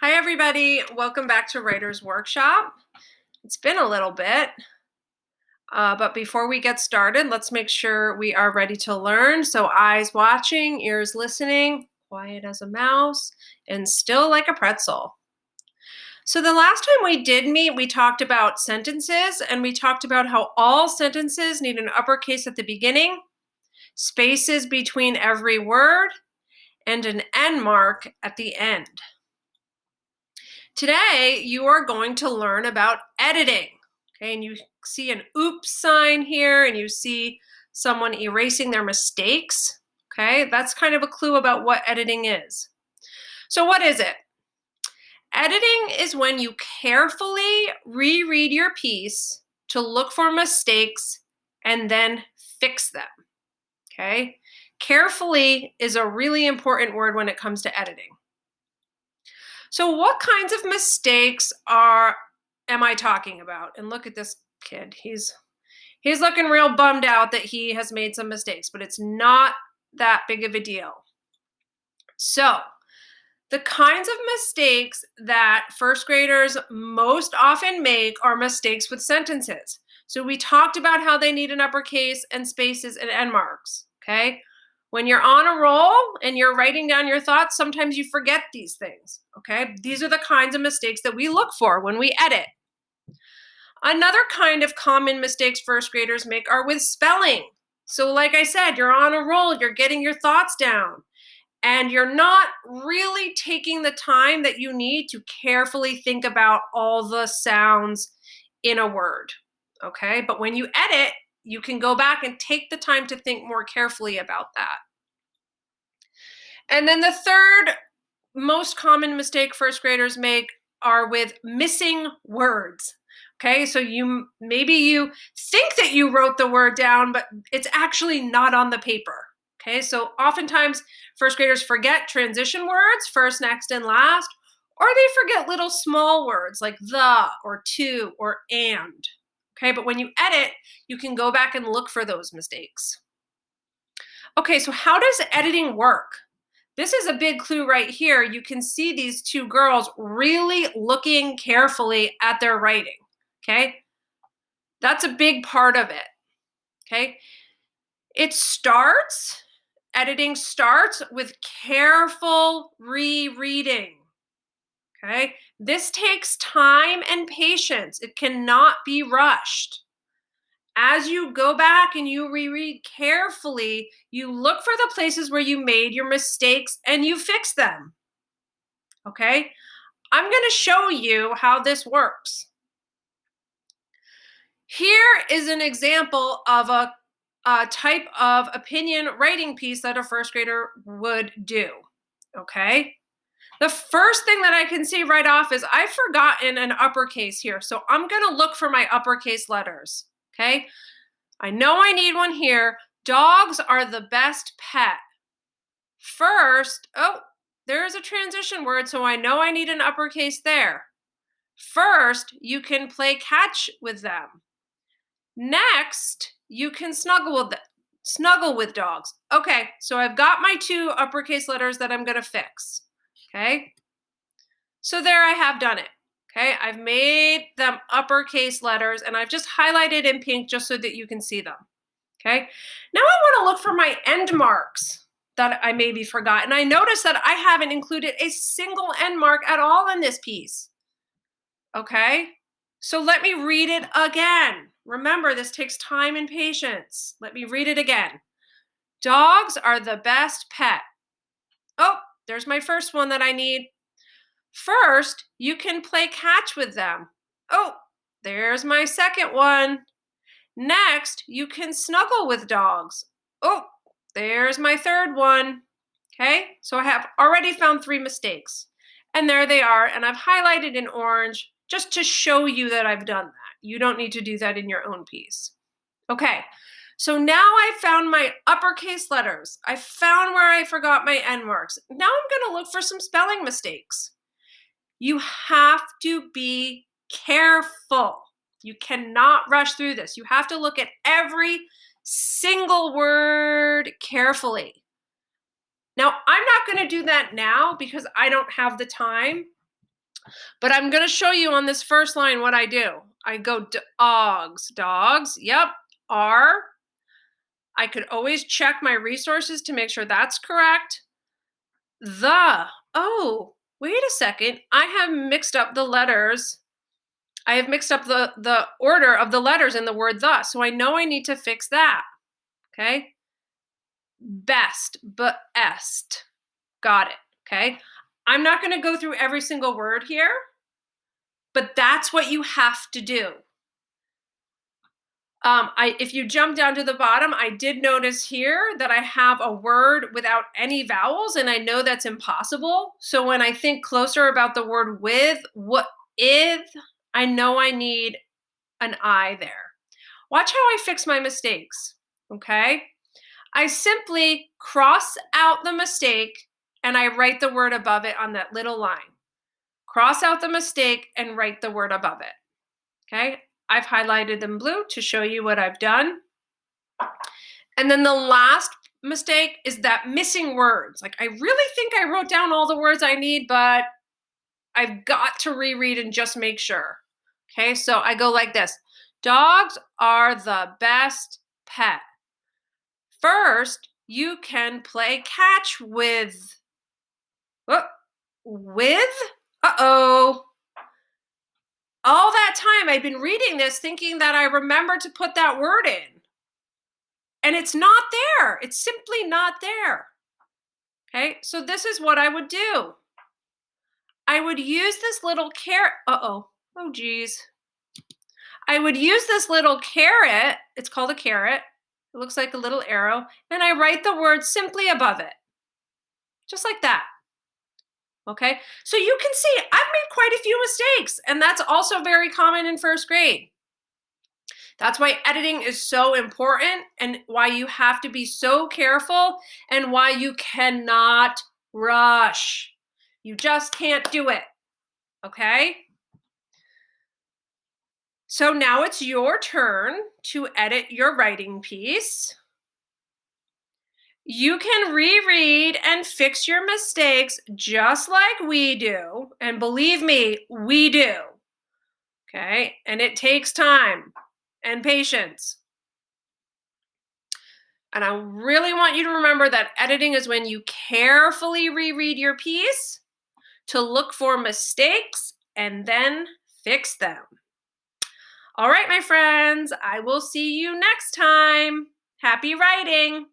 Hi, everybody. Welcome back to Writer's Workshop. It's been a little bit, but before we get started, let's make sure we are ready to learn. So eyes watching, ears listening, quiet as a mouse, and still like a pretzel. So the last time we did meet, we talked about sentences, and we talked about how all sentences need an uppercase at the beginning, spaces between every word, and an end mark at the end. Today, you are going to learn about editing. Okay, and you see an oops sign here, and you see someone erasing their mistakes. Okay, that's kind of a clue about what editing is. So, what is it? Editing is when you carefully reread your piece to look for mistakes and then fix them. Okay, carefully is a really important word when it comes to editing. So what kinds of mistakes am I talking about? And look at this kid. He's looking real bummed out that he has made some mistakes, but it's not that big of a deal. So, the kinds of mistakes that first graders most often make are mistakes with sentences. So we talked about how they need an uppercase and spaces and end marks, okay? When you're on a roll and you're writing down your thoughts, sometimes you forget these things, okay? These are the kinds of mistakes that we look for when we edit. Another kind of common mistakes first graders make are with spelling. So like I said, you're on a roll, you're getting your thoughts down, and you're not really taking the time that you need to carefully think about all the sounds in a word, okay? But when you edit, you can go back and take the time to think more carefully about that. And then the third most common mistake first graders make are with missing words. Okay, so maybe you think that you wrote the word down, but it's actually not on the paper. Okay, so oftentimes first graders forget transition words, first, next, and last, or they forget little small words like the or to or and. Okay, but when you edit, you can go back and look for those mistakes. Okay, so how does editing work? This is a big clue right here. You can see these two girls really looking carefully at their writing, okay? That's a big part of it, okay? Editing starts with careful rereading, okay? This takes time and patience. It cannot be rushed. As you go back and you reread carefully, you look for the places where you made your mistakes and you fix them, okay? I'm going to show you how this works. Here is an example of a type of opinion writing piece that a first grader would do, okay? The first thing that I can see right off is I've forgotten an uppercase here, so I'm going to look for my uppercase letters, okay? I know I need one here. Dogs are the best pet. First, oh, there's a transition word, so I know I need an uppercase there. First, you can play catch with them. Next, you can snuggle with dogs. Okay, so I've got my two uppercase letters that I'm going to fix. Okay, so there I have done it. Okay, I've made them uppercase letters and I've just highlighted in pink just so that you can see them. Okay, now I want to look for my end marks that I maybe forgot. And I notice that I haven't included a single end mark at all in this piece. Okay, so let me read it again. Remember, this takes time and patience. Let me read it again. Dogs are the best pet. Oh, there's my first one that I need. First, you can play catch with them. Oh, there's my second one. Next, you can snuggle with dogs. Oh, there's my third one. Okay, so I have already found 3 mistakes. And there they are, and I've highlighted in orange just to show you that I've done that. You don't need to do that in your own piece. Okay, so now I found my uppercase letters. I found where I forgot my end marks. Now I'm going to look for some spelling mistakes. You have to be careful. You cannot rush through this. You have to look at every single word carefully. Now, I'm not going to do that now because I don't have the time. But I'm going to show you on this first line what I do. I go dogs, dogs, yep, are. I could always check my resources to make sure that's correct. The, oh, wait a second, I have mixed up the letters. I have mixed up the order of the letters in the word the, so I know I need to fix that, okay? Best, but est, got it, okay? I'm not gonna go through every single word here, but that's what you have to do. If you jump down to the bottom, I did notice here that I have a word without any vowels, and I know that's impossible. So when I think closer about the word with, what if, I know I need an I there. Watch how I fix my mistakes, okay? I simply cross out the mistake and I write the word above it on that little line. Cross out the mistake and write the word above it, okay? I've highlighted in blue to show you what I've done. And then the last mistake is that missing words. Like I really think I wrote down all the words I need, but I've got to reread and just make sure. Okay, so I go like this. Dogs are the best pet. First, you can play catch with. Oh, with? Uh-oh. All that time I've been reading this thinking that I remember to put that word in. And it's not there. It's simply not there. Okay, so this is what I would do. I would use this little caret. Uh-oh. Oh, geez. I would use this little caret. It's called a caret. It looks like a little arrow. And I write the word simply above it. Just like that. Okay, so you can see I've made quite a few mistakes, and that's also very common in first grade. That's why editing is so important and why you have to be so careful and why you cannot rush. You just can't do it, okay? So now it's your turn to edit your writing piece. You can reread and fix your mistakes just like we do. And believe me, we do. Okay, and it takes time and patience. And I really want you to remember that editing is when you carefully reread your piece to look for mistakes and then fix them. All right, my friends, I will see you next time. Happy writing.